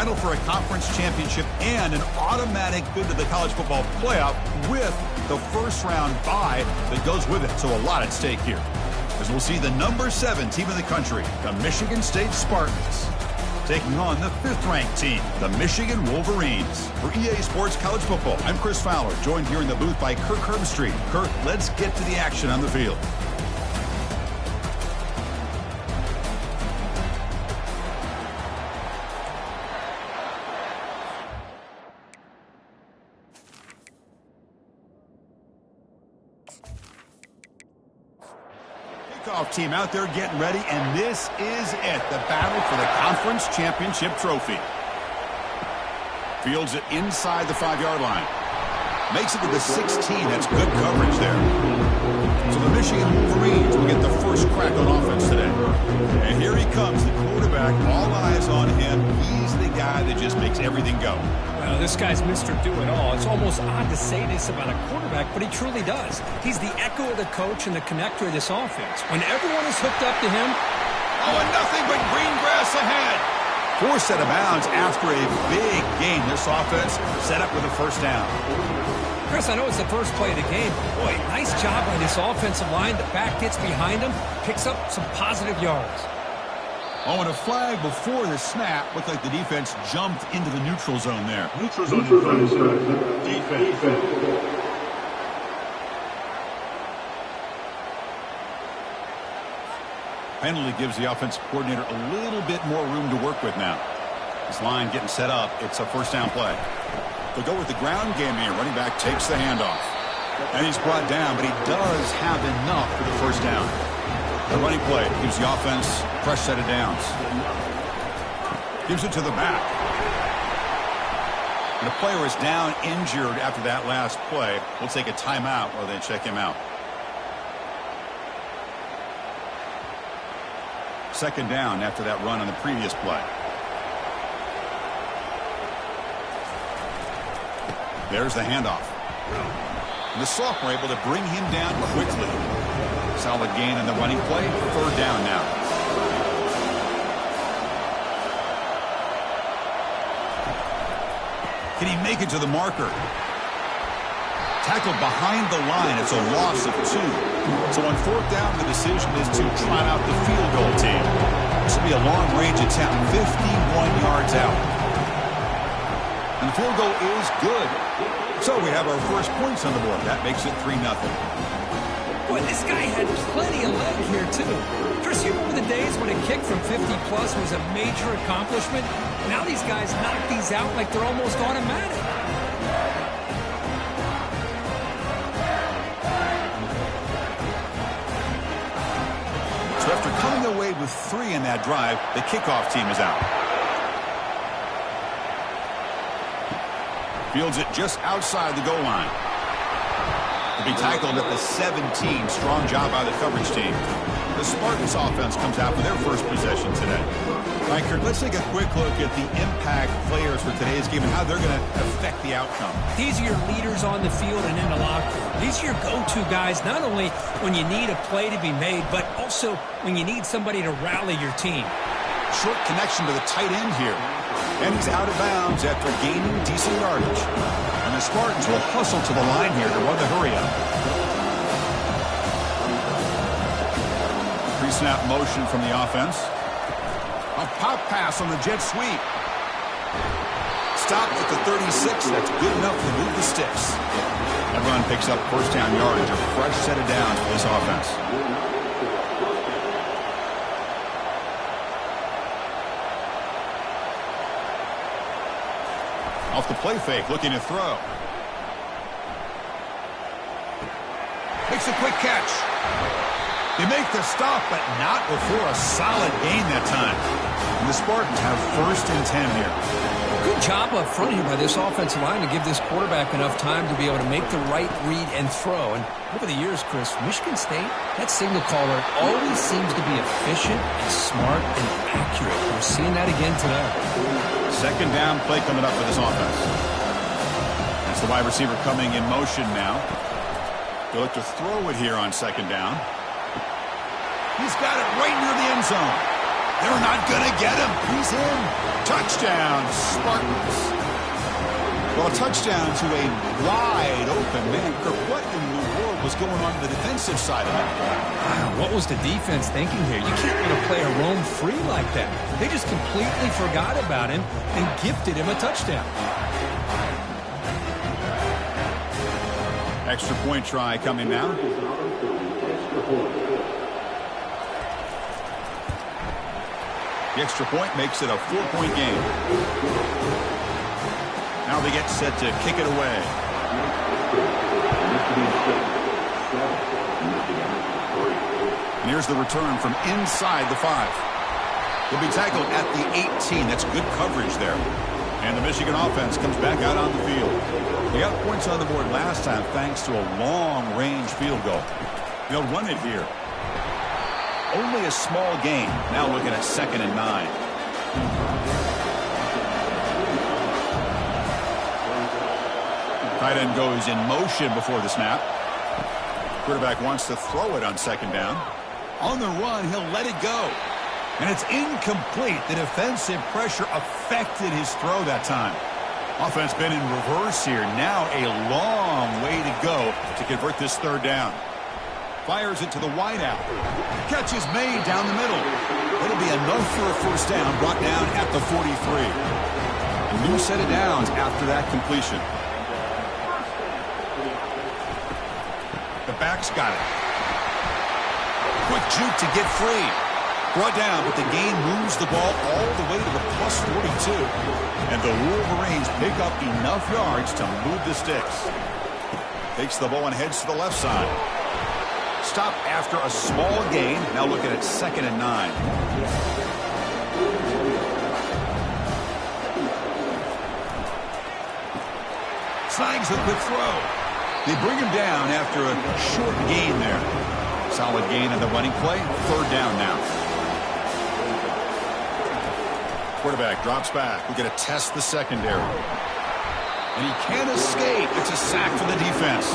battle for a conference championship and an automatic bid to the college football playoff with the first-round bye that goes with it. So a lot at stake here, as we'll see the number 7 team in the country, the Michigan State Spartans, taking on the 5th-ranked team, the Michigan Wolverines. For EA Sports College Football, I'm Chris Fowler, joined here in the booth by Kirk Herbstreit. Kirk, let's get to the action on the field. Kickoff team out there getting ready, and this is it, the battle for the conference championship trophy. Fields it inside the 5-yard line. Makes it to the 16. That's good coverage there. So the Michigan Wolverines will get the first crack on offense today. And here he comes, the quarterback. All eyes on him. He's the guy that just makes everything go. Well, this guy's Mr. Do-It-All. It's almost odd to say this about a quarterback, but he truly does. He's the echo of the coach and the connector of this offense. When everyone is hooked up to him... Oh, and nothing but green grass ahead. Forced out of bounds after a big game. This offense set up with a first down. Chris, I know it's the first play of the game. Boy, nice job by this offensive line. The back gets behind him, picks up some positive yards. Oh, and a flag before the snap. Looked like the defense jumped into the neutral zone there. Neutral zone defense. Penalty gives the offensive coordinator a little bit more room to work with now. This line getting set up. It's a first down play. They'll go with the ground game here. Running back takes the handoff. And he's brought down, but he does have enough for the first down. The running play gives the offense a fresh set of downs. Gives it to the back. And the player is down injured after that last play. We'll take a timeout while they check him out. Second down after that run on the previous play. There's the handoff. And the sophomore able to bring him down quickly. Solid gain in the running play. Third down now. Can he make it to the marker? Tackled behind the line. It's a loss of 2. So on fourth down, the decision is to trot out the field goal team. This will be a long-range attempt, 51 yards out. And the field goal is good. So we have our first points on the board. That makes it 3-0. Boy, this guy had plenty of leg here, too. Chris, you remember the days when a kick from 50-plus was a major accomplishment? Now these guys knock these out like they're almost automatic. So after coming away with 3 in that drive, the kickoff team is out. Fields it just outside the goal line. To be tackled at the 17. Strong job by the coverage team. The Spartans offense comes out for their first possession today. All right, Kirk, let's take a quick look at the impact players for today's game and how they're going to affect the outcome. These are your leaders on the field and in the locker room. These are your go-to guys, not only when you need a play to be made, but also when you need somebody to rally your team. Short connection to the tight end here. And he's out of bounds after gaining decent yardage. And the Spartans will hustle to the line here to run the hurry-up. Pre-snap motion from the offense. A pop pass on the jet sweep. Stopped at the 36. That's good enough to move the sticks. That run picks up first down yardage. A fresh set of downs for this offense. Off the play fake, looking to throw. Makes a quick catch. They make the stop, but not before a solid gain that time. And the Spartans have first and 10 here. Good job up front here by this offensive line to give this quarterback enough time to be able to make the right read and throw. And over the years, Chris, Michigan State, that signal caller always seems to be efficient and smart and accurate. We're seeing that again today. Second down play coming up for this offense. That's the wide receiver coming in motion now. They look to throw it here on second down. He's got it right near the end zone. They're not going to get him. He's in. Touchdown, Spartans. Well, a touchdown to a wide open man. Kirk, what in the world was going on the defensive side of that? What was the defense thinking here? You can't let a player roam free like that. They just completely forgot about him and gifted him a touchdown. Extra point try coming now. The extra point makes it a 4-point game. Now they get set to kick it away. And here's the return from inside the 5. He'll be tackled at the 18. That's good coverage there. And the Michigan offense comes back out on the field. They got points on the board last time thanks to a long-range field goal. They'll run it here. Only a small gain. Now looking at 2nd and 9. Tight end goes in motion before the snap. Quarterback wants to throw it on 2nd down. On the run, he'll let it go. And it's incomplete. The defensive pressure affected his throw that time. Offense been in reverse here. Now a long way to go to convert this 3rd down. Fires it to the wideout. Catch is made down the middle. It'll be enough for a 1st down, brought down at the 43. A new set of downs after that completion. The back's got it. Quick juke to get free. Brought down, but the gain moves the ball all the way to the plus 42. And the Wolverines pick up enough yards to move the sticks. Takes the ball and heads to the left side. Stop after a small gain. Now looking at 2nd and 9. Snags the quick throw. They bring him down after a short gain there. Solid gain in the running play. 3rd down now. Quarterback drops back. We're going to test the secondary. And he can't escape. It's a sack for the defense.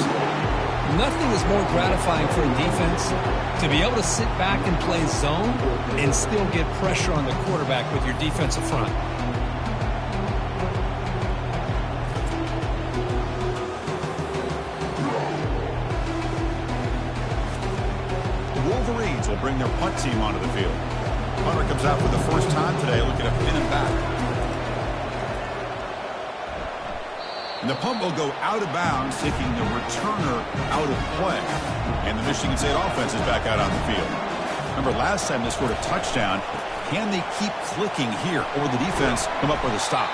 Nothing is more gratifying for a defense to be able to sit back and play zone and still get pressure on the quarterback with your defensive front. The Wolverines will bring their punt team onto the field. Punter comes out for the first time today, looking to pin him back. And the punt will go out of bounds, taking the returner out of play. And the Michigan State offense is back out on the field. Remember, last time they scored a touchdown. Can they keep clicking here, or will the defense come up with a stop?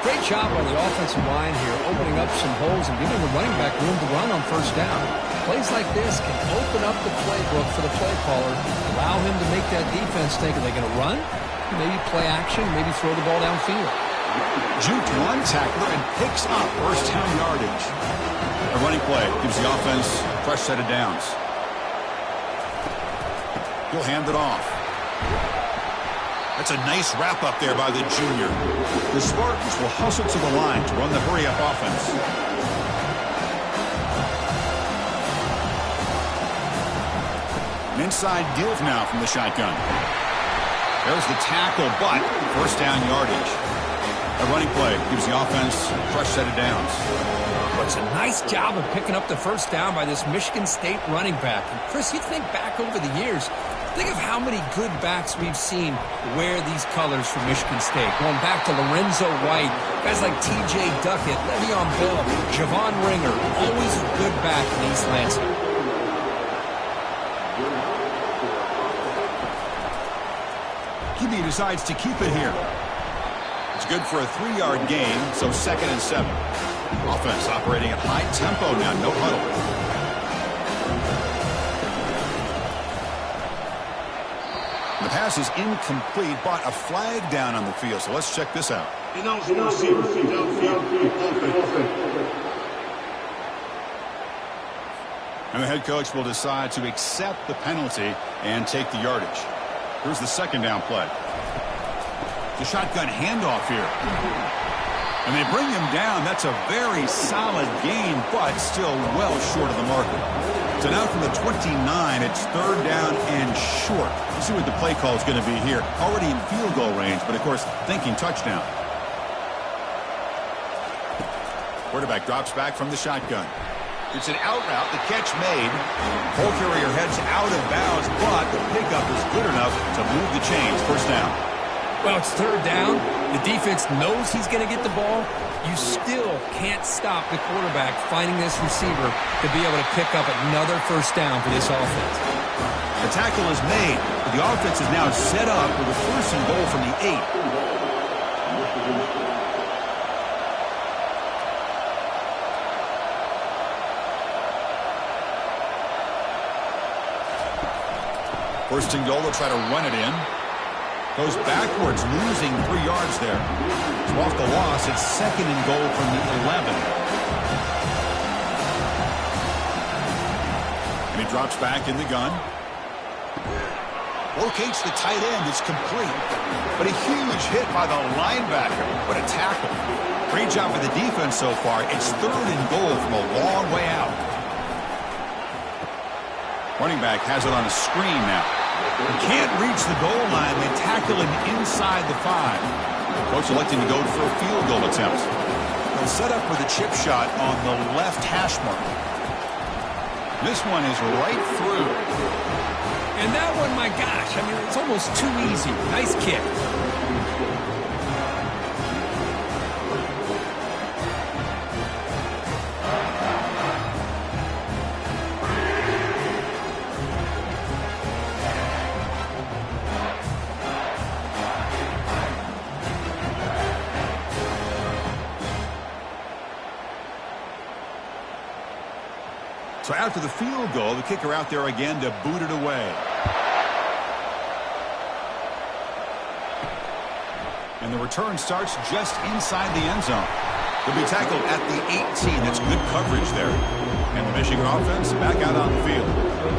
Great job by the offensive line here, opening up some holes and giving the running back room to run on 1st down. Plays like this can open up the playbook for the play caller, allow him to make that defense think, are they going to run? Maybe play action, maybe throw the ball downfield. Juked one tackler and picks up 1st down yardage. A running play gives the offense a fresh set of downs. He'll hand it off. That's a nice wrap up there by the junior. The Spartans will hustle to the line to run the hurry-up offense. An inside give now from the shotgun. There's the tackle, but 1st down yardage. A running play gives the offense a fresh set of downs. But it's a nice job of picking up the 1st down by this Michigan State running back. And Chris, you think back over the years, think of how many good backs we've seen wear these colors for Michigan State. Going back to Lorenzo White, guys like T.J. Duckett, Le'Veon Bell, Javon Ringer, always a good back in East Lansing. He decides to keep it here. It's good for a 3-yard gain, so 2nd and 7. Offense operating at high tempo now, no huddle. The pass is incomplete, but a flag down on the field, so let's check this out. And the head coach will decide to accept the penalty and take the yardage. Here's the 2nd down play. The shotgun handoff here. And they bring him down. That's a very solid gain, but still well short of the marker. So now from the 29, it's third down and short. Let's see what the play call is going to be here. Already in field goal range, but of course, thinking touchdown. Quarterback drops back from the shotgun. It's an out route. The catch made. Ball carrier heads out of bounds, but the pickup is good enough to move the chains. First down. Well, it's third down. The defense knows he's going to get the ball. You still can't stop the quarterback finding this receiver to be able to pick up another first down for this offense. The tackle is made. The offense is now set up with a first and goal from the 8. First and goal, they'll try to run it in. Goes backwards, losing 3 yards there. So off the loss, it's second and goal from the 11. And he drops back in the gun. Locates the tight end. It's complete. But a huge hit by the linebacker. What a tackle. Great job for the defense so far. It's third and goal from a long way out. Running back has it on a screen now. He can't reach the goal line. They tackle him inside the 5. Coach electing to go for a field goal attempt. They'll set up with a chip shot on the left hash mark. This one is right through. And that one, my gosh, I mean, it's almost too easy. Nice kick. So after the field goal, the kicker out there again to boot it away. And the return starts just inside the end zone. They'll be tackled at the 18. That's good coverage there. And the Michigan offense back out on the field.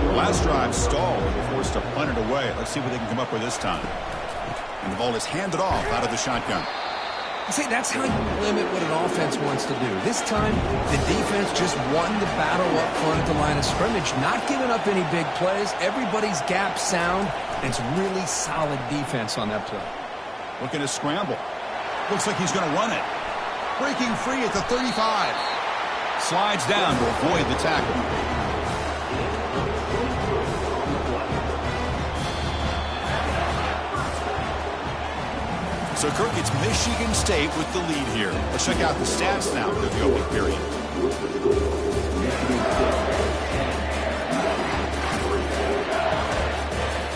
The last drive stalled. They're forced to punt it away. Let's see what they can come up with this time. And the ball is handed off out of the shotgun. See, that's how you limit what an offense wants to do. This time, the defense just won the battle up front at the line of scrimmage, not giving up any big plays. Everybody's gap sound. It's really solid defense on that play. Looking to scramble. Looks like he's going to run it. Breaking free at the 35. Slides down to avoid the tackle. So, Kirk, it's Michigan State with the lead here. Let's check out the stats now for the opening period.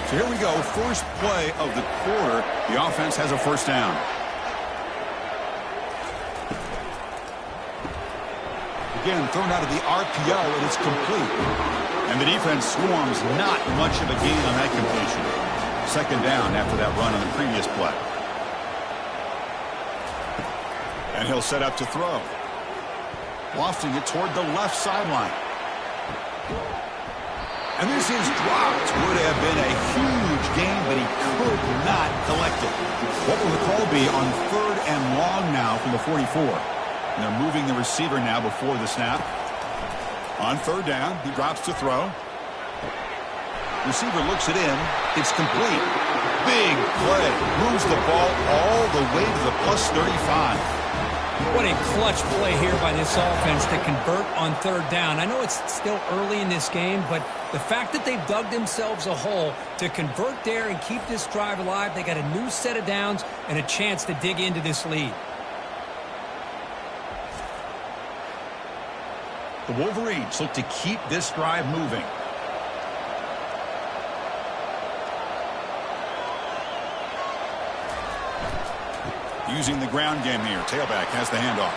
So here we go. First play of the quarter. The offense has a first down. Again, thrown out of the RPO, and it's complete. And the defense swarms not much of a gain on that completion. Second down after that run on the previous play. And he'll set up to throw. Lofting it toward the left sideline. And this is dropped. Would have been a huge gain, but he could not collect it. What will the call be on third and long now from the 44? And they're moving the receiver now before the snap. On third down, he drops to throw. Receiver looks it in. It's complete. Big play. Moves the ball all the way to the plus 35. What a clutch play here by this offense to convert on third down. I know it's still early in this game, but the fact that they've dug themselves a hole to convert there and keep this drive alive, they got a new set of downs and a chance to dig into this lead. The Wolverines look to keep this drive moving. Using the ground game here. Tailback has the handoff.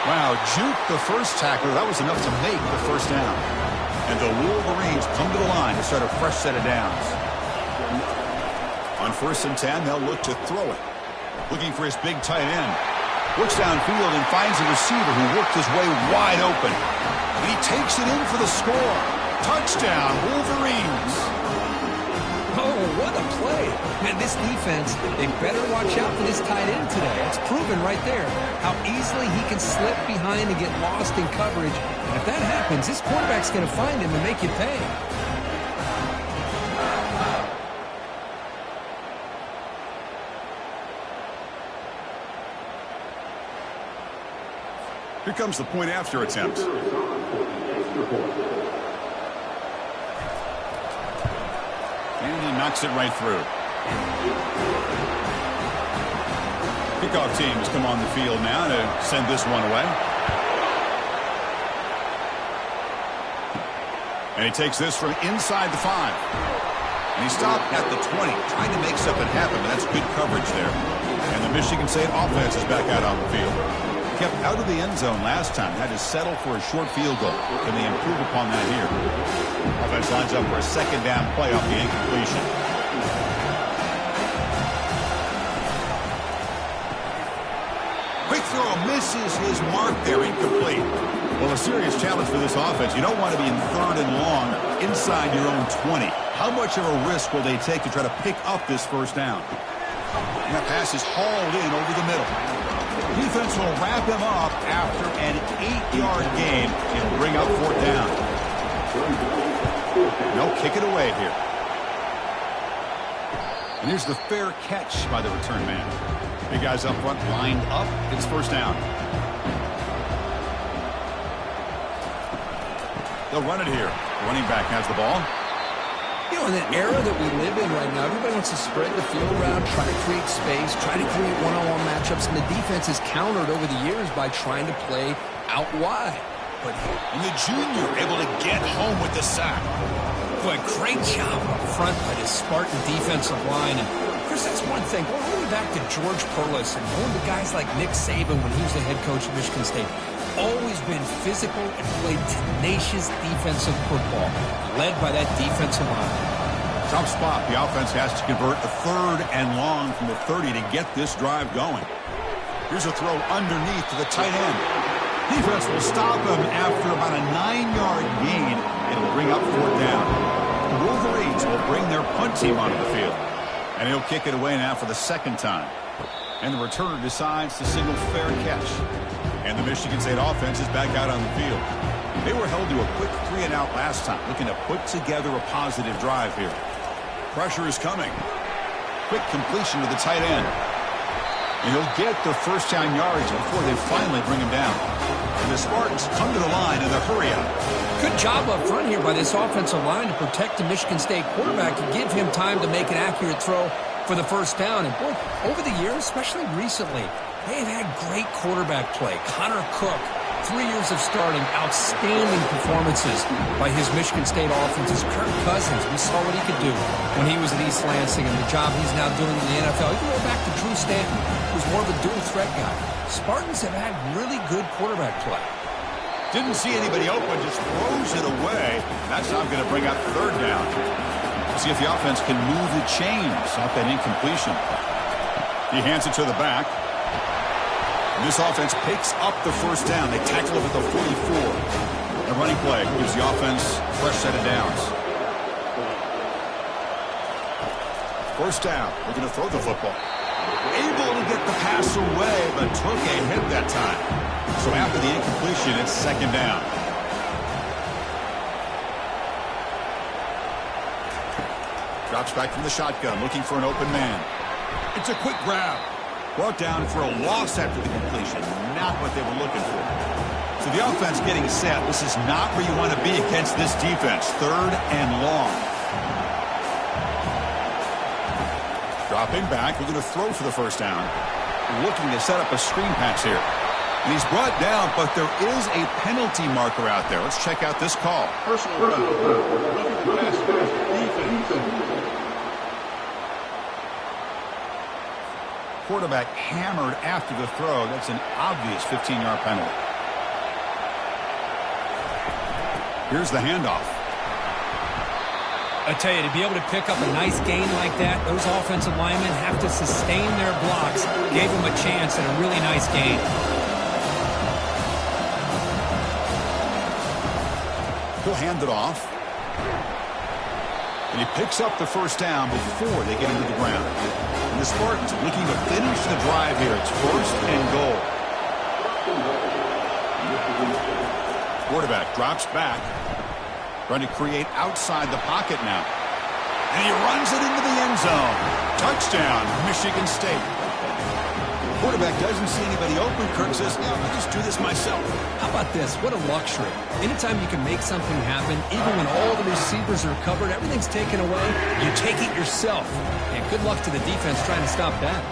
Wow, juke the first tackler. That was enough to make the first down. And the Wolverines come to the line to start a fresh set of downs. On first and 10, they'll look to throw it. Looking for his big tight end. Looks downfield and finds a receiver who worked his way wide open. And he takes it in for the score. Touchdown, Wolverines. Oh, what a play. Man, this defense, they better watch out for this tight end today. It's proven right there how easily he can slip behind and get lost in coverage. And if that happens, this quarterback's going to find him and make you pay. Here comes the point after attempt. And he knocks it right through. Kickoff team has come on the field now to send this one away. And he takes this from inside the 5. And he stopped at the 20, trying to make something happen, but that's good coverage there. And the Michigan State offense is back out on the field. Kept out of the end zone last time. Had to settle for a short field goal. Can they improve upon that here? Offense lines up for a second down play off the incompletion. Quick throw misses his mark there, incomplete. Well, a serious challenge for this offense. You don't want to be in 3rd and long inside your own 20. How much of a risk will they take to try to pick up this first down? And that pass is hauled in over the middle. Defense will wrap him up after an 8-yard gain. It'll bring up 4th down. No, kick it away here. And here's the fair catch by the return man. Big guys up front lined up. It's 1st down. They'll run it here. Running back has the ball. You know, in the era that we live in right now, everybody wants to spread the field around, try to create space, try to create one-on-one matchups, and the defense is countered over the years by trying to play out wide. But the junior able to get home with the sack. Boy, great job up front by this Spartan defensive line. And, Chris, that's one thing. Going all the way back to George Perlis and going to guys like Nick Saban when he was the head coach at Michigan State. Always been physical and played tenacious defensive football, led by that defensive line. Tough spot. The offense has to convert a 3rd and long from the 30 to get this drive going. Here's a throw underneath to the tight end. Defense will stop him after about a 9-yard gain. It'll bring up 4th down. The Wolverines will bring their punt team onto the field. And he'll kick it away now for the 2nd time. And the returner decides to signal fair catch. And the Michigan State offense is back out on the field. They were held to a quick 3-and-out last time, looking to put together a positive drive here. Pressure is coming. Quick completion to the tight end. And he'll get the first down yards before they finally bring him down. And the Spartans come to the line in a hurry-up. Good job up front here by this offensive line to protect the Michigan State quarterback and give him time to make an accurate throw for the first down. And, boy, over the years, especially recently, they've had great quarterback play. Connor Cook, 3 years of starting, outstanding performances by his Michigan State offenses. Kirk Cousins, we saw what he could do when he was at East Lansing and the job he's now doing in the NFL. You can go back to Drew Stanton, who's more of a dual threat guy. Spartans have had really good quarterback play. Didn't see anybody open, just throws it away. That's not going to bring up 3rd down. See if the offense can move the chains off that incompletion. He hands it to the back. And this offense picks up the first down. They tackle him at the 44. The running play gives the offense a fresh set of downs. First down. We're going to throw the football. Able to get the pass away, but took a hit that time. So after the incompletion, it's 2nd down. Drops back from the shotgun, looking for an open man. It's a quick grab. Brought down for a loss after the completion. Not what they were looking for. So the offense getting set. This is not where you want to be against this defense. 3rd and long. Dropping back. We're going to throw for the first down. Looking to set up a screen pass here. And he's brought down, but there is a penalty marker out there. Let's check out this call. Personal quarterback hammered after the throw. That's an obvious 15-yard penalty. Here's the handoff. I tell you, to be able to pick up a nice gain like that, those offensive linemen have to sustain their blocks. Gave them a chance at a really nice gain. He'll hand it off. And he picks up the first down before they get into the ground. And the Spartans looking to finish the drive here. It's 1st and goal. Quarterback drops back. Trying to create outside the pocket now. And he runs it into the end zone. Touchdown, Michigan State. Quarterback doesn't see anybody open. Kirk says, yeah, I'll just do this myself. How about this? What a luxury. Anytime you can make something happen, even when all the receivers are covered, everything's taken away, you take it yourself. And good luck to the defense trying to stop that.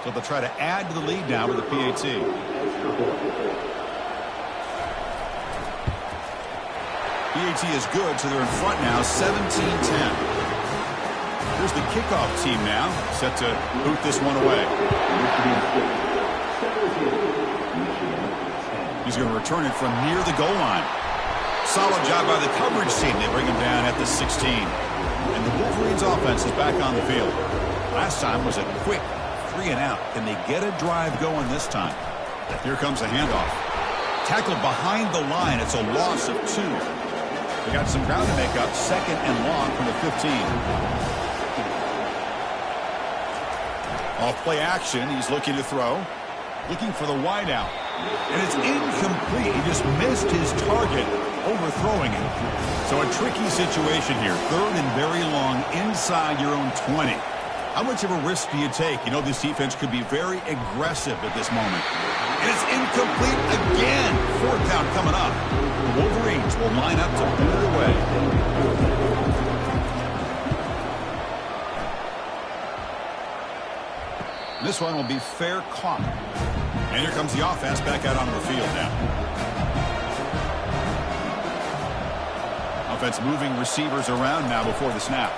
So they'll try to add to the lead now with the PAT. PAT is good, so they're in front now, 17-10. Here's the kickoff team now, set to boot this one away. He's going to return it from near the goal line. Solid job by the coverage team. They bring him down at the 16. And the Wolverines offense is back on the field. Last time was a quick 3 and out. Can they get a drive going this time? Here comes a handoff. Tackled behind the line. It's a loss of 2. They got some ground to make up. 2nd and long from the 15. Off play action. He's looking to throw. Looking for the wide out. And it's incomplete. He just missed his target, overthrowing it. So a tricky situation here. 3rd and very long inside your own 20. How much of a risk do you take? You know this defense could be very aggressive at this moment. And it's incomplete again. 4th down coming up. The Wolverines will line up to boot it away. This one will be fair caught. And here comes the offense back out onto the field now. Offense moving receivers around now before the snap.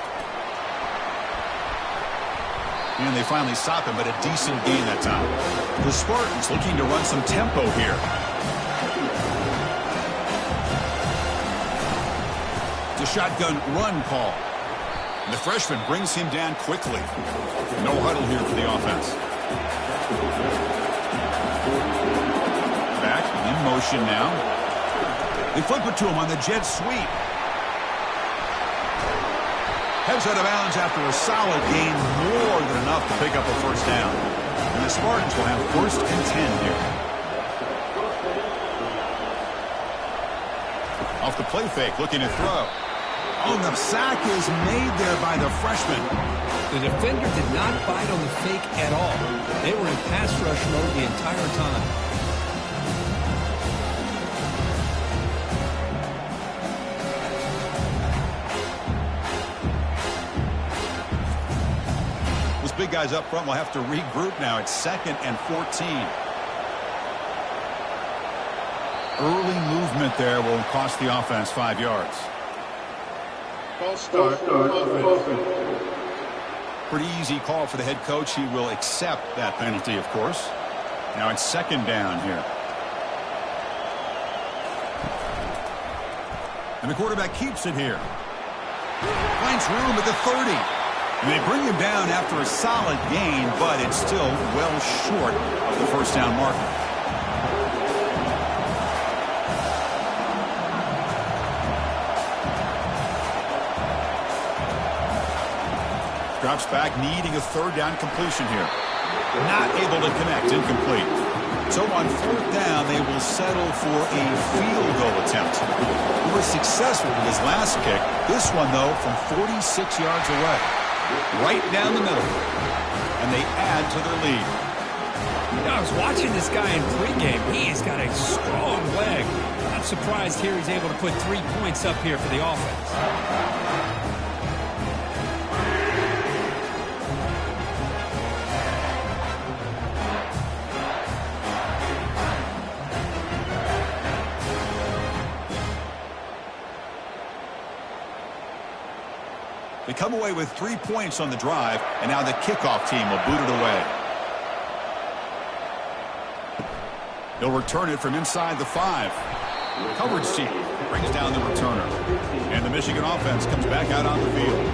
And they finally stop him, but a decent gain that time. The Spartans looking to run some tempo here. It's a shotgun run call. And the freshman brings him down quickly. No huddle here for the offense. Back in motion now. They flip it to him on the jet sweep. Heads out of bounds after a solid gain, more than enough to pick up a first down. And the Spartans will have 1st and 10 here. Off the play fake, looking to throw. Oh, the sack is made there by the freshman. The defender did not bite on the fake at all. They were in pass rush mode the entire time. Big guys up front will have to regroup now. It's 2nd and 14. Early movement there will cost the offense 5 yards. False start. Pretty easy call for the head coach. He will accept that penalty, of course. Now it's 2nd down here. And the quarterback keeps it here. Finds room at the 30. And they bring him down after a solid gain, but it's still well short of the first down marker. Drops back, needing a 3rd down completion here. Not able to connect, incomplete. So on 4th down, they will settle for a field goal attempt. He was successful with his last kick. This one, though, from 46 yards away. Right down the middle. And they add to their lead. You know, I was watching this guy in pregame. He's got a strong leg. Not surprised here he's able to put 3 points up here for the offense. They come away with 3 points on the drive, and now the kickoff team will boot it away. He'll return it from inside the 5. Coverage team brings down the returner. And the Michigan offense comes back out on the field.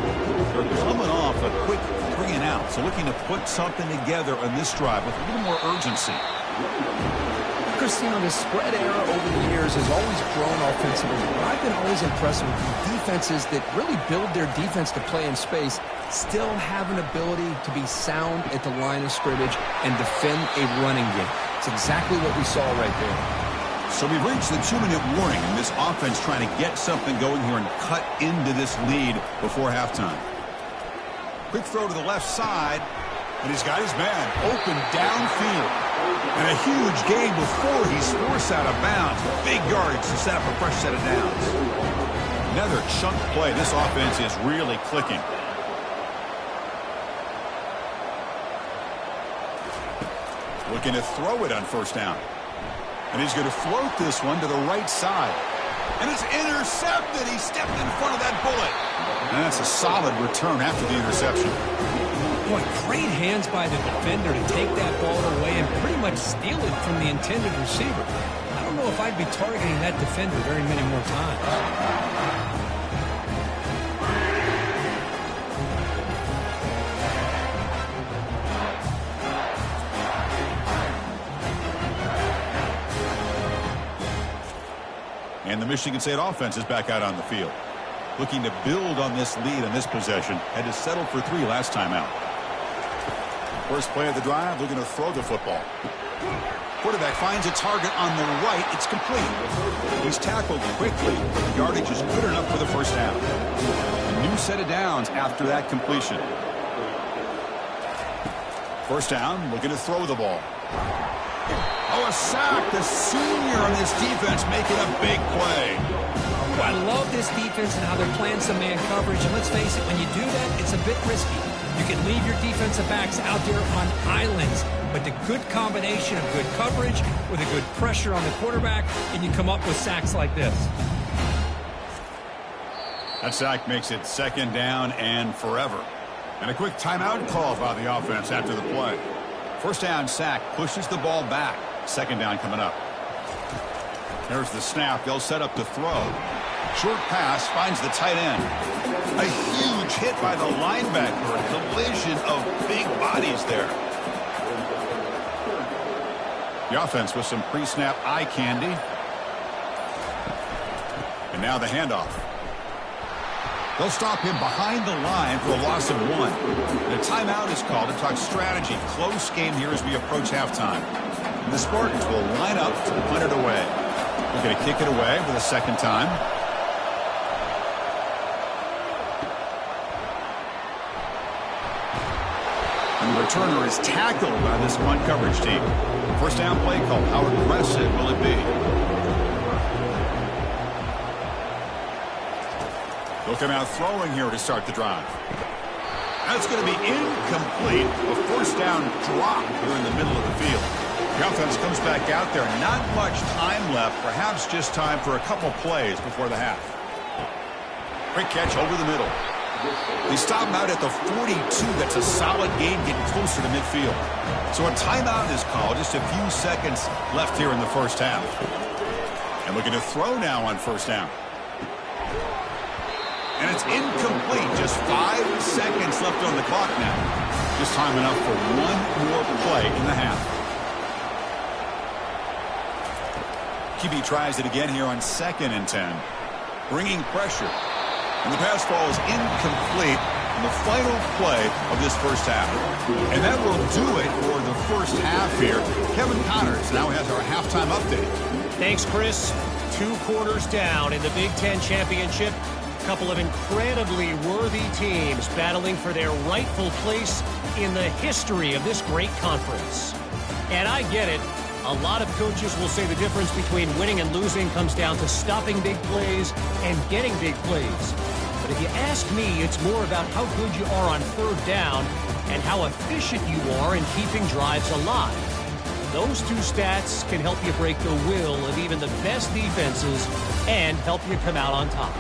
They're coming off a quick 3-and-out, so looking to put something together on this drive with a little more urgency. Christine, the spread era over the years has always grown offensively, but I've been always impressed with defenses that really build their defense to play in space, still have an ability to be sound at the line of scrimmage and defend a running game. It's exactly what we saw right there. So we've reached the 2-minute warning, and this offense trying to get something going here and cut into this lead before halftime. Quick throw to the left side, and he's got his man open downfield. And a huge gain before he's forced out of bounds. Big yards to set up a fresh set of downs. Another chunk play. This offense is really clicking. Looking to throw it on first down. And he's going to float this one to the right side. And it's intercepted. He stepped in front of that bullet. And that's a solid return after the interception. Boy, great hands by the defender to take that ball away and pretty much steal it from the intended receiver. I don't know if I'd be targeting that defender very many more times. And the Michigan State offense is back out on the field. Looking to build on this lead on this possession. Had to settle for 3 last time out. First play of the drive, looking to throw the football. Quarterback finds a target on the right. It's complete. He's tackled quickly. The yardage is good enough for the first down. A new set of downs after that completion. First down, looking to throw the ball. Oh, a sack. The senior on this defense making a big play. I love this defense and how they're playing some man coverage. And let's face it, when you do that, it's a bit risky. You can leave your defensive backs out there on islands. But the good combination of good coverage with a good pressure on the quarterback, and you come up with sacks like this. That sack makes it second down and forever. And a quick timeout call by the offense after the play. First down sack pushes the ball back. Second down coming up. There's the snap. They'll set up to throw. Short pass finds the tight end. A huge hit by the linebacker. A collision of big bodies there. The offense with some pre-snap eye candy. And now the handoff. They'll stop him behind the line for a loss of 1. And a timeout is called to talk strategy. Close game here as we approach halftime. And the Spartans will line up to punt it away. We're going to kick it away for the second time. And the returner is tackled by this punt coverage team. First down play call. How aggressive will it be? They'll come out throwing here to start the drive. That's going to be incomplete. A first down drop here in the middle of the field. The offense comes back out there. Not much time left. Perhaps just time for a couple plays before the half. Quick catch over the middle. They stop him out at the 42. That's a solid gain, getting closer to midfield. So a timeout is called. Just a few seconds left here in the first half. And looking to throw now on first down. And it's incomplete. Just 5 seconds left on the clock now. Just time enough for one more play in the half. QB tries it again here on 2nd and 10. Bringing pressure. And the pass ball is incomplete in the final play of this first half. And that will do it for the first half here. Kevin Connors now has our halftime update. Thanks, Chris. 2 quarters down in the Big Ten championship. A couple of incredibly worthy teams battling for their rightful place in the history of this great conference. And I get it. A lot of coaches will say the difference between winning and losing comes down to stopping big plays and getting big plays. But if you ask me, it's more about how good you are on 3rd down and how efficient you are in keeping drives alive. Those 2 stats can help you break the will of even the best defenses and help you come out on top.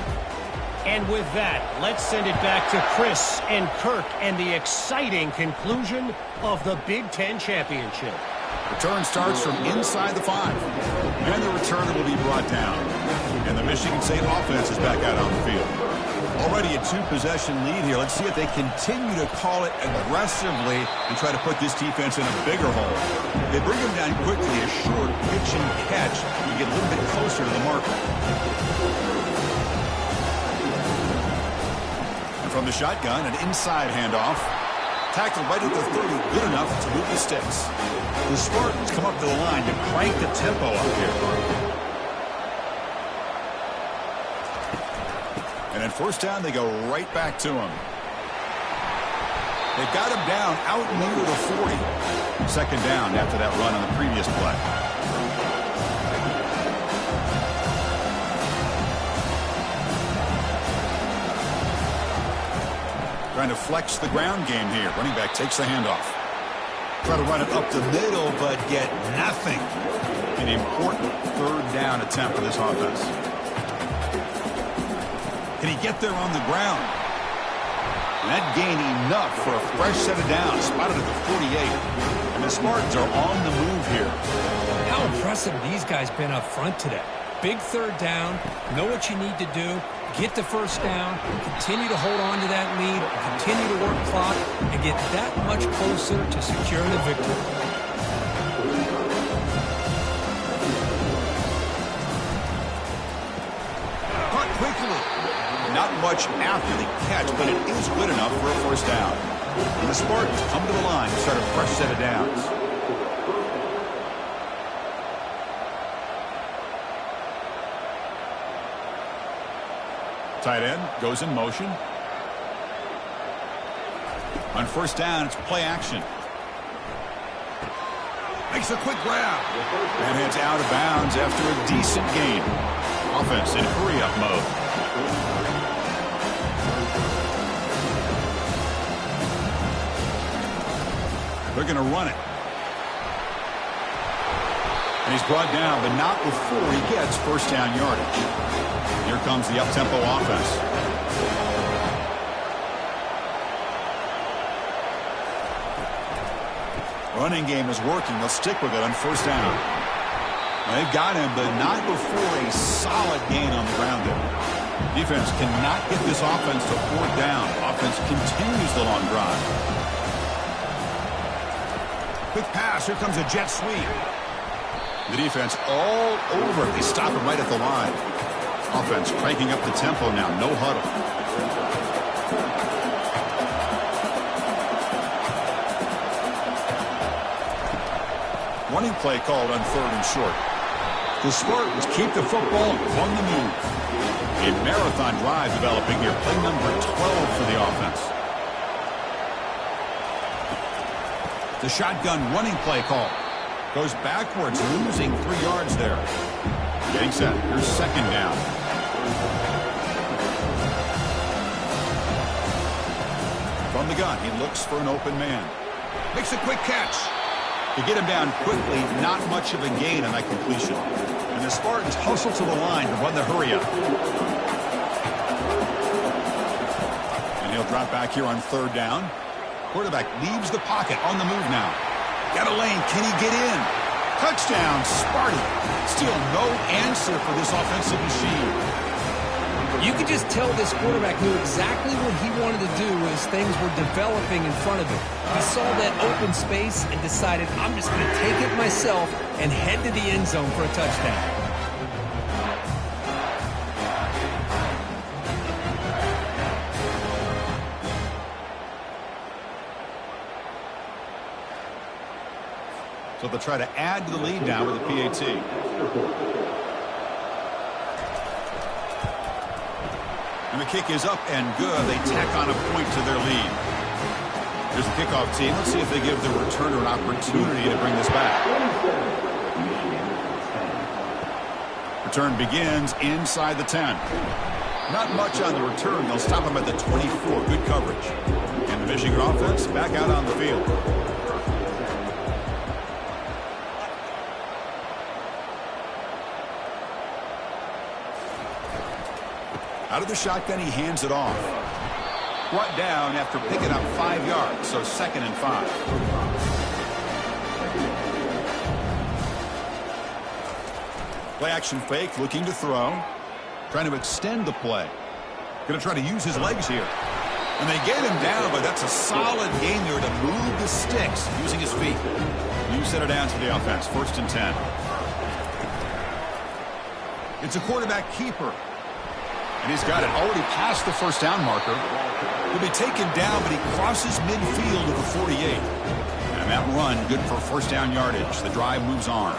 And with that, let's send it back to Chris and Kirk and the exciting conclusion of the Big Ten championship. Return starts from inside the 5. And the returner will be brought down. And the Michigan State offense is back out on the field. Already a 2-possession lead here. Let's see if they continue to call it aggressively and try to put this defense in a bigger hole. They bring him down quickly, a short pitch and catch. You get a little bit closer to the marker. And from the shotgun, an inside handoff. Tackled right at the 30, good enough to move the sticks. The Spartans come up to the line to crank the tempo up here. And at first down, they go right back to him. They've got him down out near the 40. Second down after that run on the previous play. Trying to flex the ground game here. Running back takes the handoff. Try to run it up the middle, but get nothing. An important third down attempt for this offense. Can he get there on the ground? And that gained enough for a fresh set of downs. Spotted at the 48. And the Spartans are on the move here. How impressive these guys been up front today. Big third down. Know what you need to do. Get the first down. Continue to hold on to that lead. Continue to work clock. And get that much closer to securing the victory. Caught quickly. Not much after the catch, but it is good enough for a first down. And the Spartans come to the line to start a fresh set of downs. Tight end goes in motion. On first down, it's play action. Makes a quick grab. And heads out of bounds after a decent gain. Offense in hurry-up mode. They're going to run it. And he's brought down, but not before he gets first down yardage. Here comes the up-tempo offense. Running game is working. They'll stick with it on first down. Now they've got him, but not before a solid gain on the ground there. Defense cannot get this offense to fourth down. Offense continues the long drive. Quick pass. Here comes a jet sweep. The defense all over it. They stop him right at the line. Offense cranking up the tempo now. No huddle. Running play called on third and short. The Spartans keep the football on the move. A marathon drive developing here. Play number 12 for the offense. The shotgun running play call. Goes backwards, losing 3 yards there. Getting set. Here's second down. From the gun, he looks for an open man. Makes a quick catch. To get him down quickly, not much of a gain on that completion. And the Spartans hustle to the line to run the hurry-up. And he'll drop back here on third down. Quarterback leaves the pocket on the move now. Got a lane. Can he get in? Touchdown, Sparty. Still no answer for this offensive machine. You could just tell this quarterback knew exactly what he wanted to do as things were developing in front of him. He saw that open space and decided, I'm just going to take it myself and head to the end zone for a touchdown. So they'll try to add to the lead now with a PAT. And the kick is up and good. They tack on a point to their lead. Here's the kickoff team. Let's see if they give the returner an opportunity to bring this back. Return begins inside the 10. Not much on the return. They'll stop him at the 24. Good coverage. And the Michigan offense back out on the field. Out of the shotgun, he hands it off. Brought down after picking up 5 yards, so 2nd and 5. Play action fake, looking to throw. Trying to extend the play. Going to try to use his legs here. And they get him down, but that's a solid game there to move the sticks using his feet. You set it down to the offense. 1st and 10. It's a quarterback keeper. And he's got it already past the first down marker. He'll be taken down, but he crosses midfield at the 48. And that run, good for first down yardage. The drive moves on.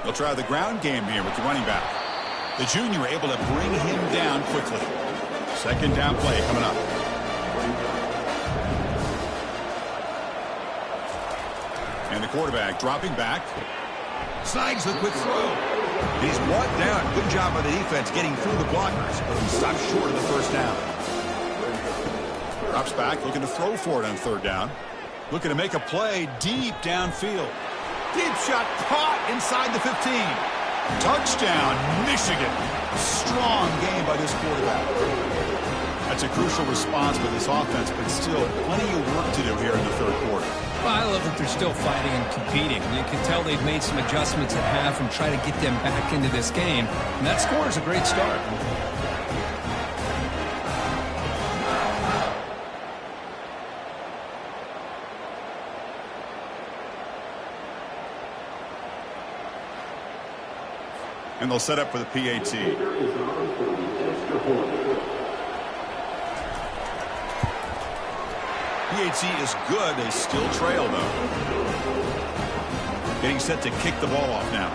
They'll try the ground game here with the running back. The junior able to bring him down quickly. 2nd down play coming up. And the quarterback dropping back. Snags the quick throw. He's brought down. Good job by the defense getting through the blockers. But he stops short of the first down. Drops back, looking to throw for it on 3rd down. Looking to make a play deep downfield. Deep shot caught inside the 15. Touchdown, Michigan. Strong game by this quarterback. That's a crucial response by this offense, but still plenty of work to do here in the 3rd quarter. Well, I love that they're still fighting and competing. You can tell they've made some adjustments at half and try to get them back into this game. And that score is a great start. And they'll set up for the PAT. PAT is good. They still trail, though. Getting set to kick the ball off now.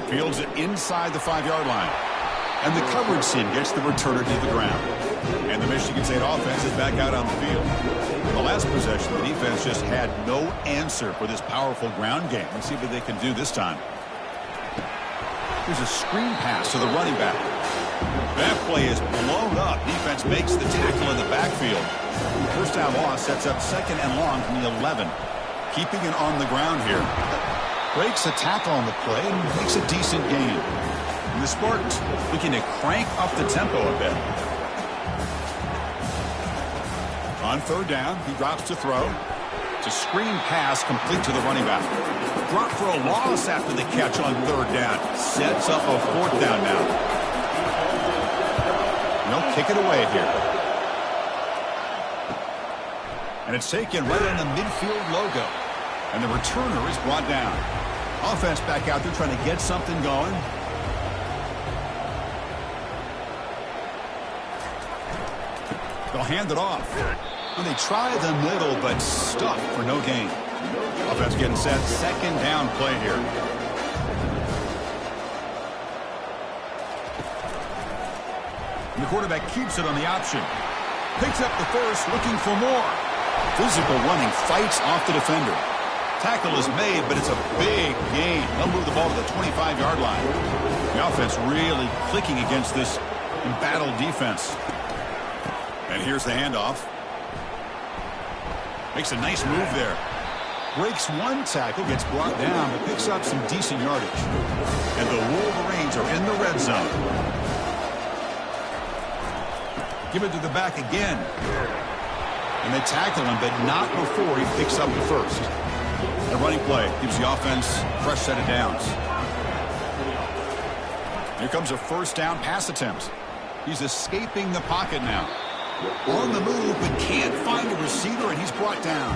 Fields it inside the 5-yard line. And the coverage team gets the returner to the ground. And the Michigan State offense is back out on the field. In the last possession, the defense just had no answer for this powerful ground game. Let's see what they can do this time. Here's a screen pass to the running back. That play is blown up. Defense makes the tackle in the backfield. First down loss sets up 2nd and long from the 11. Keeping it on the ground here. Breaks a tackle on the play and makes a decent gain. And the Spartans looking to crank up the tempo a bit. On 3rd down, he drops to throw. It's a screen pass complete to the running back. Drop for a loss after the catch on 3rd down. Sets up a 4th down now. They'll kick it away here. And it's taken right on the midfield logo. And the returner is brought down. Offense back out there trying to get something going. They'll hand it off. And they try the middle, but stuck for no gain. Offense getting set. 2nd down play here. And the quarterback keeps it on the option. Picks up the first, looking for more. Physical running, fights off the defender. Tackle is made, but it's a big gain. They'll move the ball to the 25-yard line. The offense really clicking against this embattled defense. And here's the handoff. Makes a nice move there. Breaks one tackle, gets brought down, but picks up some decent yardage. And the Wolverines are in the red zone. Give it to the back again. And they tackle him, but not before he picks up the first. The running play gives the offense a fresh set of downs. Here comes a 1st down pass attempt. He's escaping the pocket now. On the move, but can't find a receiver, and he's brought down.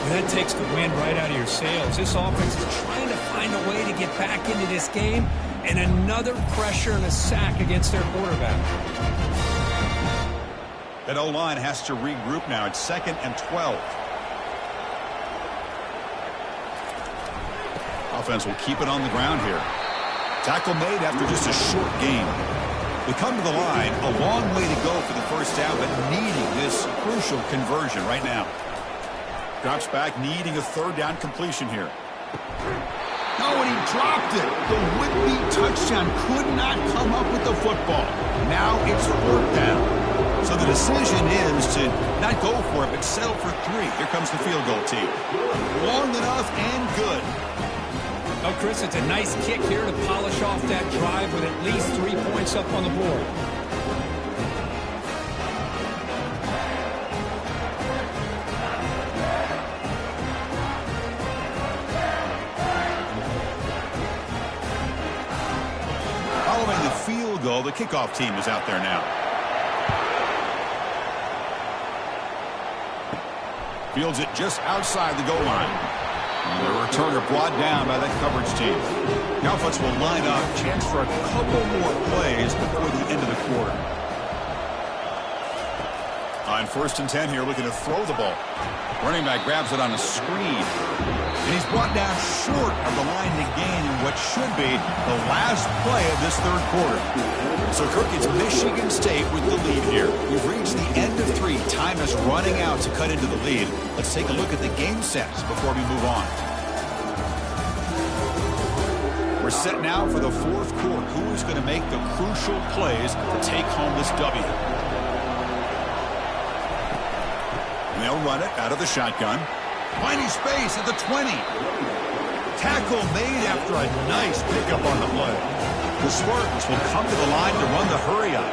That takes the wind right out of your sails. This offense is trying to find a way to get back into this game, and another pressure and a sack against their quarterback. That O-line has to regroup now. It's 2nd and 12. Offense will keep it on the ground here. Tackle made after just a short gain. They come to the line, a long way to go for the first down, but needing this crucial conversion right now. Drops back, needing a 3rd down completion here. Oh, and he dropped it. The would-be touchdown could not come up with the football. Now it's 4th down. So the decision is to not go for it, but settle for 3. Here comes the field goal team. Long enough and good. Oh, Chris, it's a nice kick here to polish off that drive with at least 3 points up on the board. goal. The kickoff team is out there now. Fields it just outside the goal line. And the returner brought down by that coverage team. The offense will line up. Chance for a couple more plays before the end of the quarter. On 1st and 10 here, looking to throw the ball. Running back grabs it on a screen. And he's brought down short of the line to gain in what should be the last play of this third quarter. So, Kirk, it's Michigan State with the lead here. We've reached the end of 3. Time is running out to cut into the lead. Let's take a look at the game sets before we move on. We're set now for the 4th quarter. Who is going to make the crucial plays to take home this W? And they'll run it out of the shotgun. Finding space at the 20. Tackle made after a nice pickup on the play. The Spartans will come to the line to run the hurry up.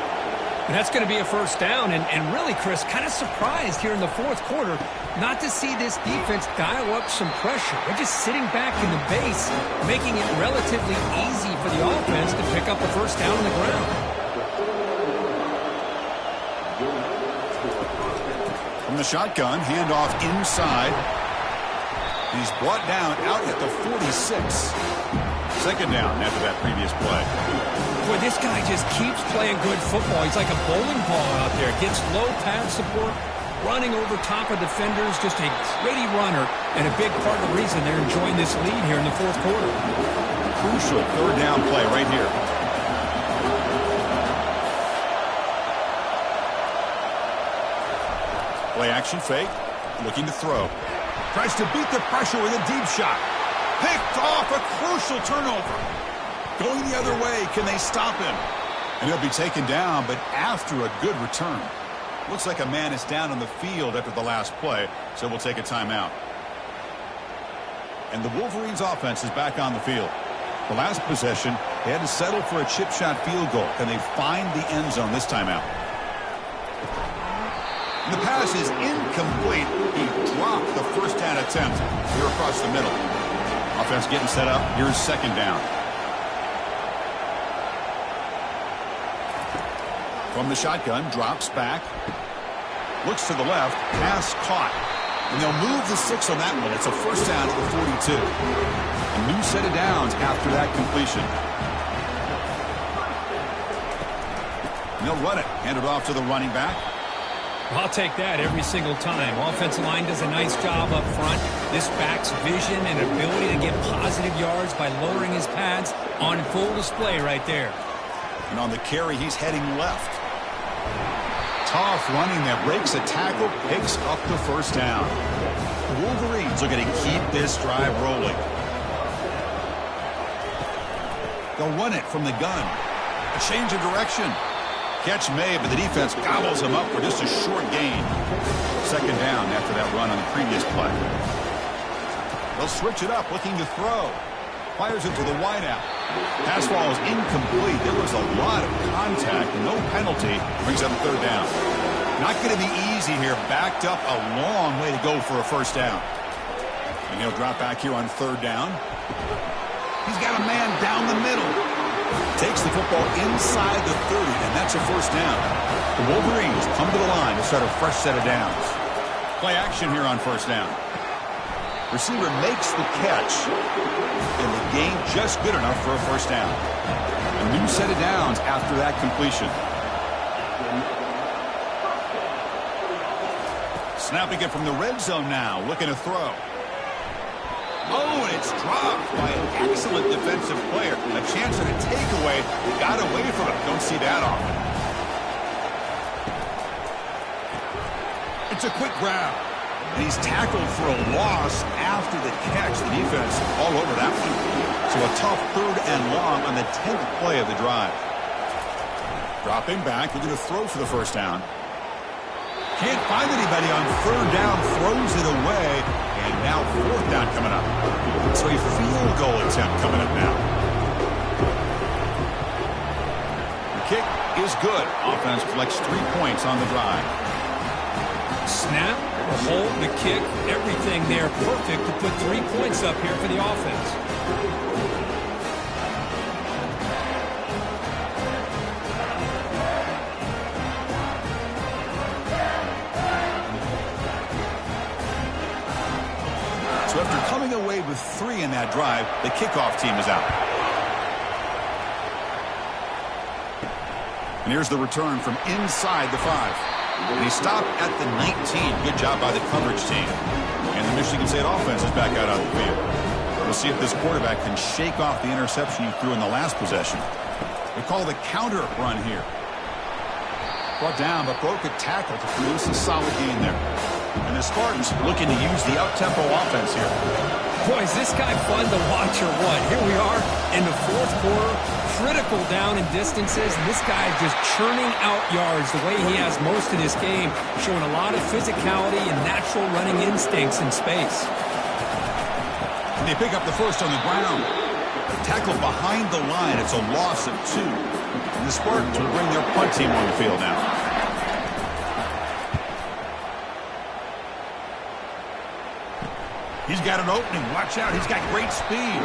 And that's going to be a first down. And really, Chris, kind of surprised here in the 4th quarter not to see this defense dial up some pressure. They're just sitting back in the base, making it relatively easy for the offense to pick up a first down on the ground. From the shotgun, handoff inside. He's brought down out at the 46. 2nd down after that previous play. Boy, this guy just keeps playing good football. He's like a bowling ball out there. Gets low pad support, running over top of defenders. Just a gritty runner, and a big part of the reason they're enjoying this lead here in the 4th quarter. Crucial 3rd down play right here. Play action fake, looking to throw. Tries to beat the pressure with a deep shot. Picked off, a crucial turnover. Going the other way, can they stop him? And he'll be taken down, but after a good return. Looks like a man is down on the field after the last play, so we'll take a timeout. And the Wolverines' offense is back on the field. The last possession, they had to settle for a chip shot field goal. Can they find the end zone this time out? The pass is incomplete. He dropped the first down attempt here across the middle. Offense getting set up. Here's 2nd down. From the shotgun, drops back. Looks to the left. Pass caught. And they'll move the 6 on that one. It's a first down at the 42. A new set of downs after that completion. And they'll run it. Hand it off to the running back. I'll take that every single time. Offensive line does a nice job up front. This back's vision and ability to get positive yards by lowering his pads on full display right there. And on the carry, he's heading left. Tough running that breaks a tackle, picks up the first down. The Wolverines are going to keep this drive rolling. They'll run it from the gun. A change of direction. Catch made, but the defense gobbles him up for just a short gain. 2nd down after that run on the previous play. They'll switch it up, looking to throw. Fires it to the wideout. Pass ball is incomplete. There was a lot of contact. No penalty. Brings up 3rd down. Not going to be easy here. Backed up a long way to go for a first down. And he'll drop back here on 3rd down. He's got a man down the middle. Takes the football inside the 30, and that's a first down. The Wolverines come to the line to start a fresh set of downs. Play action here on 1st down. Receiver makes the catch, and the gain just good enough for a first down. A new set of downs after that completion. Snapping it from the red zone now, looking to throw. Oh, and it's dropped by an excellent defensive player. A chance at a takeaway. Got away from it. Don't see that often. It's a quick grab. And he's tackled for a loss after the catch. The defense all over that one. So a tough 3rd and long on the 10th play of the drive. Dropping back. Looking to throw for the first down. Can't find anybody on 3rd down. Throws it away. And now 4th down coming up. So a field goal attempt coming up now. The kick is good. Offense collects 3 points on the drive. Snap, the hold, the kick, everything there perfect to put 3 points up here for the offense. with 3 in that drive. The kickoff team is out. And here's the return from inside the 5. And he stopped at the 19. Good job by the coverage team. And the Michigan State offense is back out on the field. We'll see if this quarterback can shake off the interception he threw in the last possession. They call the counter run here. Brought down, but broke a tackle to produce a solid gain there. And the Spartans looking to use the up-tempo offense here. Boy, is this guy fun to watch or what? Here we are in the 4th quarter, critical down in distances, and this guy is just churning out yards the way he has most of this game, showing a lot of physicality and natural running instincts in space. And they pick up the first on the ground. Tackle behind the line. It's a loss of 2. And the Spartans will bring their punt team on the field now. He's got an opening. Watch out. He's got great speed.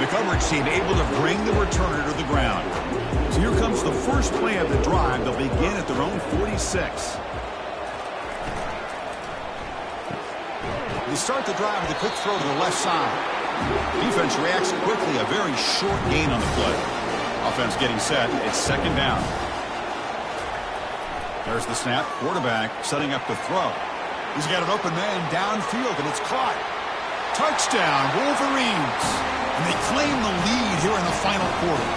The coverage team able to bring the returner to the ground. So here comes the first play of the drive. They'll begin at their own 46. They start the drive with a quick throw to the left side. Defense reacts quickly. A very short gain on the play. Offense getting set. It's 2nd down. There's the snap. Quarterback setting up the throw. He's got an open man downfield, and it's caught. Touchdown, Wolverines. And they claim the lead here in the final quarter.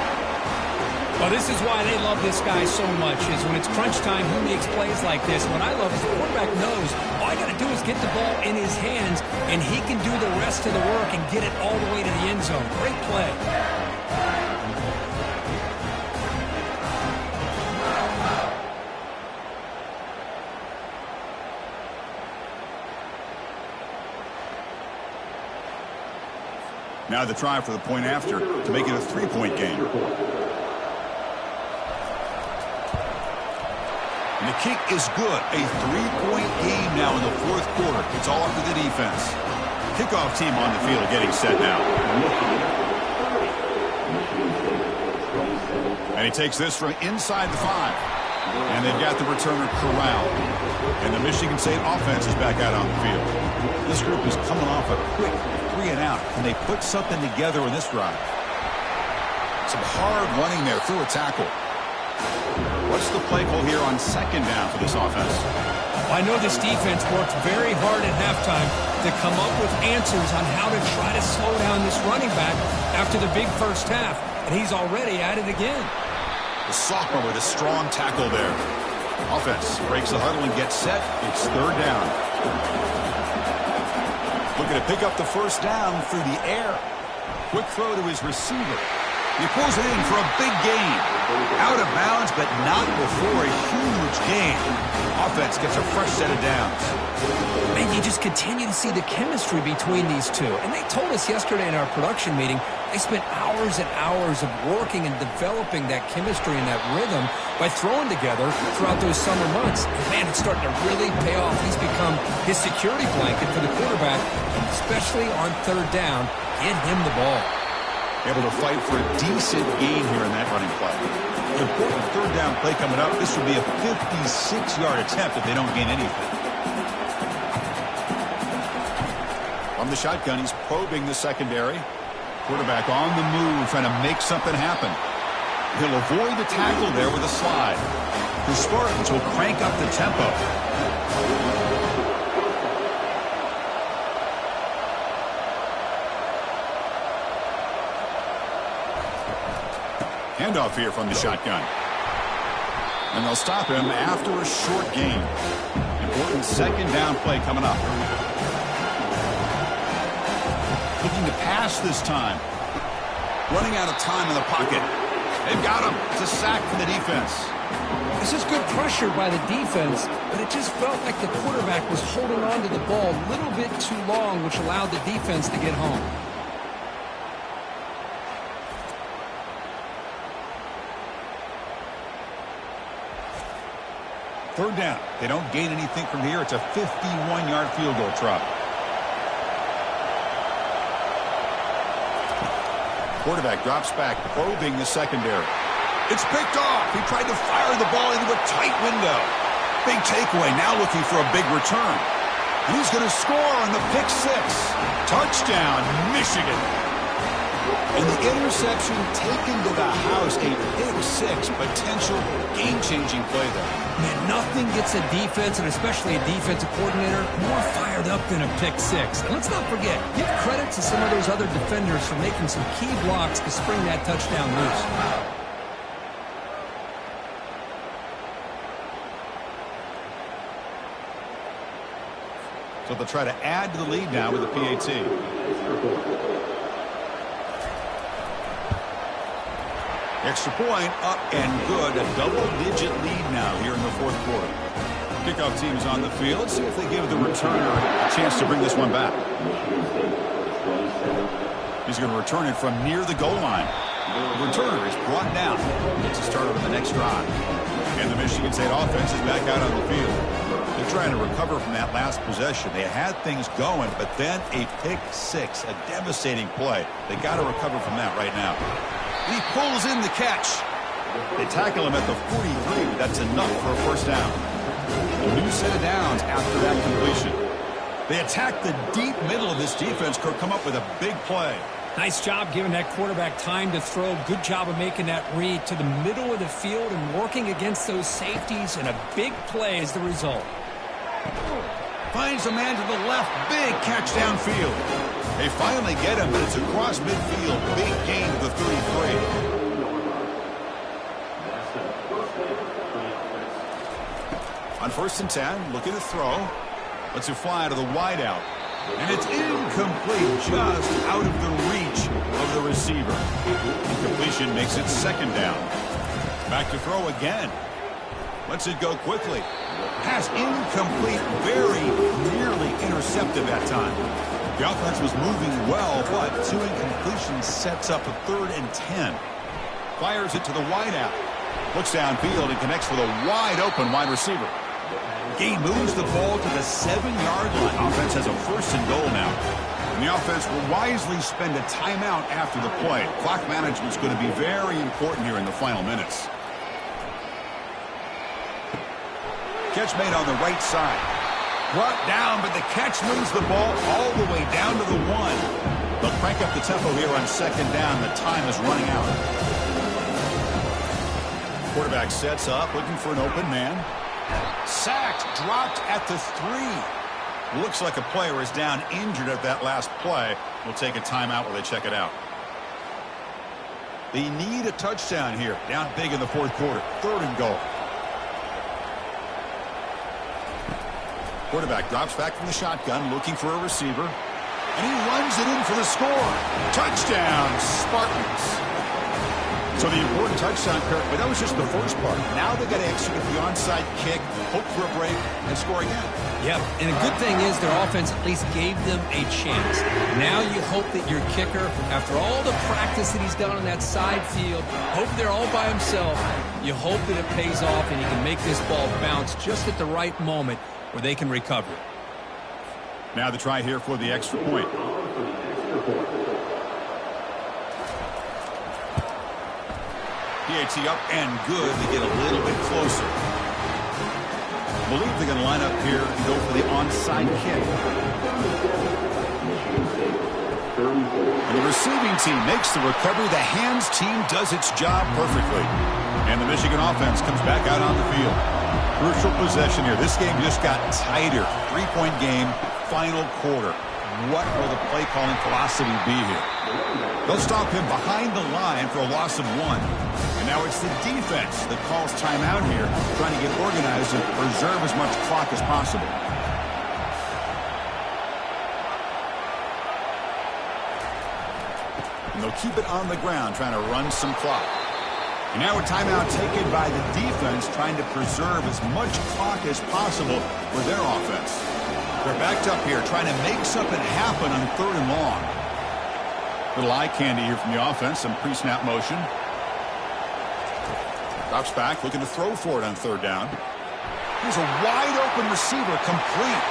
Well, this is why they love this guy so much, is when it's crunch time, he makes plays like this. What I love is the quarterback knows all you got to do is get the ball in his hands, and he can do the rest of the work and get it all the way to the end zone. Great play. Now the try for the point after to make it a 3-point game. And the kick is good. A 3-point game now in the 4th quarter. It's all up to the defense. Kickoff team on the field getting set now. And he takes this from inside the 5. And they've got the returner corralled. And the Michigan State offense is back out on the field. This group is coming off a quick 3 and out. Can they put something together in this drive? Some hard running there through a tackle. What's the play call here on 2nd down for this offense? I know this defense worked very hard at halftime to come up with answers on how to try to slow down this running back after the big first half, and he's already at it again. The sophomore with a strong tackle there. Offense breaks the huddle and gets set. It's 3rd down. Looking to pick up the first down through the air. Quick throw to his receiver. He pulls it in for a big gain. Out of bounds, but not before a huge gain. Offense gets a fresh set of downs. Man, you just continue to see the chemistry between these two. And they told us yesterday in our production meeting, they spent hours and hours of working and developing that chemistry and that rhythm by throwing together throughout those summer months. And man, it's starting to really pay off. He's become his security blanket for the quarterback, especially on 3rd down. Get him the ball. Able to fight for a decent gain here in that running play. Important 3rd down play coming up. This would be a 56-yard attempt if they don't gain anything. From the shotgun, he's probing the secondary. Quarterback on the move, trying to make something happen. He'll avoid the tackle there with a slide. The Spartans will crank up the tempo. Handoff here from the shotgun. And they'll stop him after a short gain. Important 2nd down play coming up. Looking to pass this time. Running out of time in the pocket. They've got him. It's a sack from the defense. This is good pressure by the defense, but it just felt like the quarterback was holding on to the ball a little bit too long, which allowed the defense to get home. 3rd down. They don't gain anything from here. It's a 51-yard field goal try. Quarterback drops back, probing the secondary. It's picked off. He tried to fire the ball into a tight window. Big takeaway, now looking for a big return. And he's going to score on the pick 6. Touchdown, Michigan. And the interception taken to the house, a pick-6, potential game-changing play there. Man, nothing gets a defense, and especially a defensive coordinator, more fired up than a pick-6. And let's not forget, give credit to some of those other defenders for making some key blocks to spring that touchdown loose. So they'll try to add to the lead now with the PAT. Extra point up and good. A double-digit lead now here in the fourth quarter. Kickoff team is on the field. See if they give the returner a chance to bring this one back. He's going to return it from near the goal line. The returner is brought down. Gets a start on the next drive. And the Michigan State offense is back out on the field. They're trying to recover from that last possession. They had things going, but then a pick-6, a devastating play. They got to recover from that right now. He pulls in the catch. They tackle him at the 43, but that's enough for a first down. A new set of downs after that completion. They attack the deep middle of this defense. Could come up with a big play. Nice job giving that quarterback time to throw. Good job of making that read to the middle of the field and working against those safeties, and a big play is the result. Finds a man to the left. Big catch downfield. They finally get him, but it's across midfield. Big gain to the 33. On 1st and 10, looking to throw. Lets it fly to the wideout. And it's incomplete, just out of the reach of the receiver. Incompletion makes it 2nd down. Back to throw again. Lets it go quickly. Pass incomplete, very nearly intercepted that time. The offense was moving well, but 2 incompletions sets up a 3rd and 10. Fires it to the wideout. Looks downfield and connects with a wide-open wide receiver. Gain moves the ball to the 7-yard line. Offense has a 1st and goal now. And the offense will wisely spend a timeout after the play. Clock management is going to be very important here in the final minutes. Catch made on the right side. Brought down, but the catch moves the ball all the way down to the 1. They'll crank up the tempo here on 2nd down. The time is running out. Quarterback sets up, looking for an open man. Sacked, dropped at the 3. Looks like a player is down injured at that last play. We'll take a timeout while they check it out. They need a touchdown here. Down big in the 4th quarter. 3rd and goal. Quarterback drops back from the shotgun, looking for a receiver. And he runs it in for the score. Touchdown, Spartans. So the important touchdown, Kirk, but that was just the first part. Now they got to execute the onside kick, hope for a break, and score again. Yep, and a good thing is their offense at least gave them a chance. Now you hope that your kicker, after all the practice that he's done on that side field, hope they're all by himself. You hope that it pays off and he can make this ball bounce just at the right moment where they can recover. Now the try here for the extra point. PAT up and good. They get a little bit closer. Believe they're going to line up here and go for the onside kick. And the receiving team makes the recovery. The hands team does its job perfectly. And the Michigan offense comes back out on the field. Crucial possession here. This game just got tighter. 3-point game, final quarter. What will the play calling philosophy be here? They'll stop him behind the line for a loss of 1. And now it's the defense that calls timeout here, trying to get organized and preserve as much clock as possible. And they'll keep it on the ground, trying to run some clock. And now a timeout taken by the defense, trying to preserve as much clock as possible for their offense. They're backed up here, trying to make something happen on 3rd and long. Little eye candy here from the offense, some pre-snap motion. Drops back, looking to throw for it on 3rd down. Here's a wide-open receiver, complete.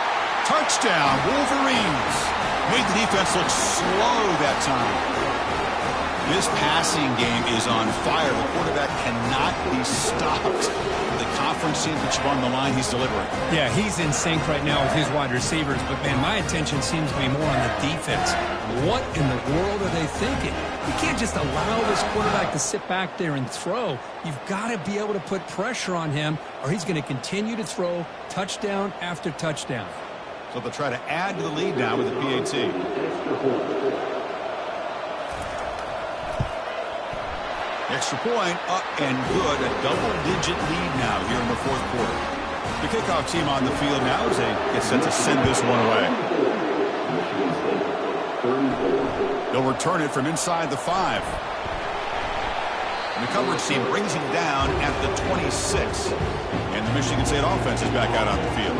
Touchdown, Wolverines. Made the defense look slow that time. This passing game is on fire. The quarterback cannot be stopped. The conference championship on the line, he's delivering. Yeah, he's in sync right now with his wide receivers, but, man, my attention seems to be more on the defense. What in the world are they thinking? You can't just allow this quarterback to sit back there and throw. You've got to be able to put pressure on him, or he's going to continue to throw touchdown after touchdown. So they'll try to add to the lead now with the PAT. Extra point, up and good. A double-digit lead now here in the fourth quarter. The kickoff team on the field now as they get set to send this one away. They'll return it from inside the 5. And the coverage team brings him down at the 26. And the Michigan State offense is back out on the field.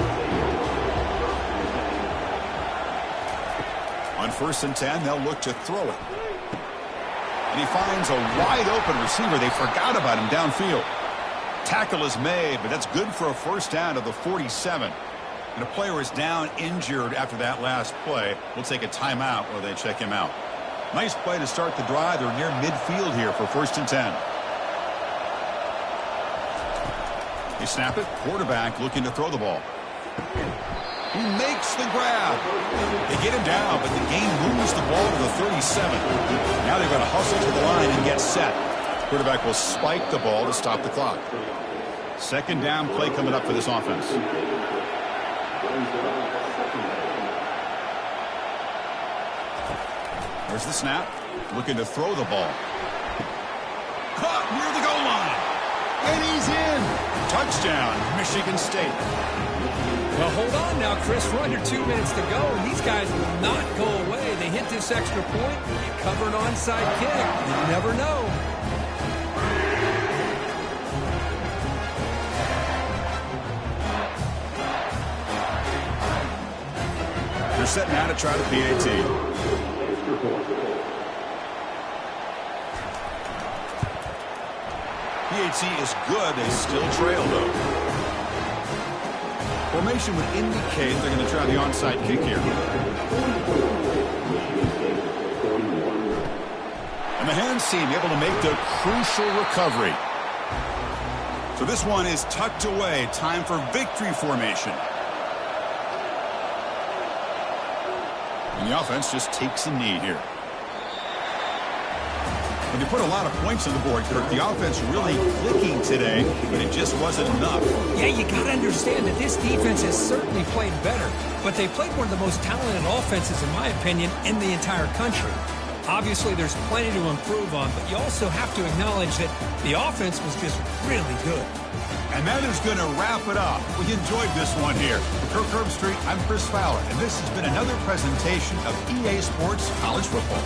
On 1st and 10, they'll look to throw it. And he finds a wide-open receiver. They forgot about him downfield. Tackle is made, but that's good for a first down to the 47. And a player is down injured after that last play. We'll take a timeout while they check him out. Nice play to start the drive. They're near midfield here for 1st and 10. They snap it. Quarterback looking to throw the ball. He makes the grab. They get him down, but the game moves the ball to the 37. Now they're going to hustle to the line and get set. Quarterback will spike the ball to stop the clock. 2nd down play coming up for this offense. There's the snap. Looking to throw the ball. Caught near the goal line. And he's in. Touchdown, Michigan State. Well, hold on now, Chris. We're under 2 minutes to go, and these guys will not go away. They hit this extra point. You cover an onside kick. You never know. They're set now to try the PAT. PAT is good. They still trail, though. Formation would indicate they're going to try the onside kick here. And the hands team able to make the crucial recovery. So this one is tucked away. Time for victory formation. And the offense just takes a knee here. When they put a lot of points on the board, Kirk, the offense really clicking today, but it just wasn't enough. Yeah, you got to understand that this defense has certainly played better, but they played one of the most talented offenses, in my opinion, in the entire country. Obviously, there's plenty to improve on, but you also have to acknowledge that the offense was just really good. And that is going to wrap it up. We enjoyed this one here. For Kirk Herbstreit, I'm Chris Fowler, and this has been another presentation of EA Sports College Football.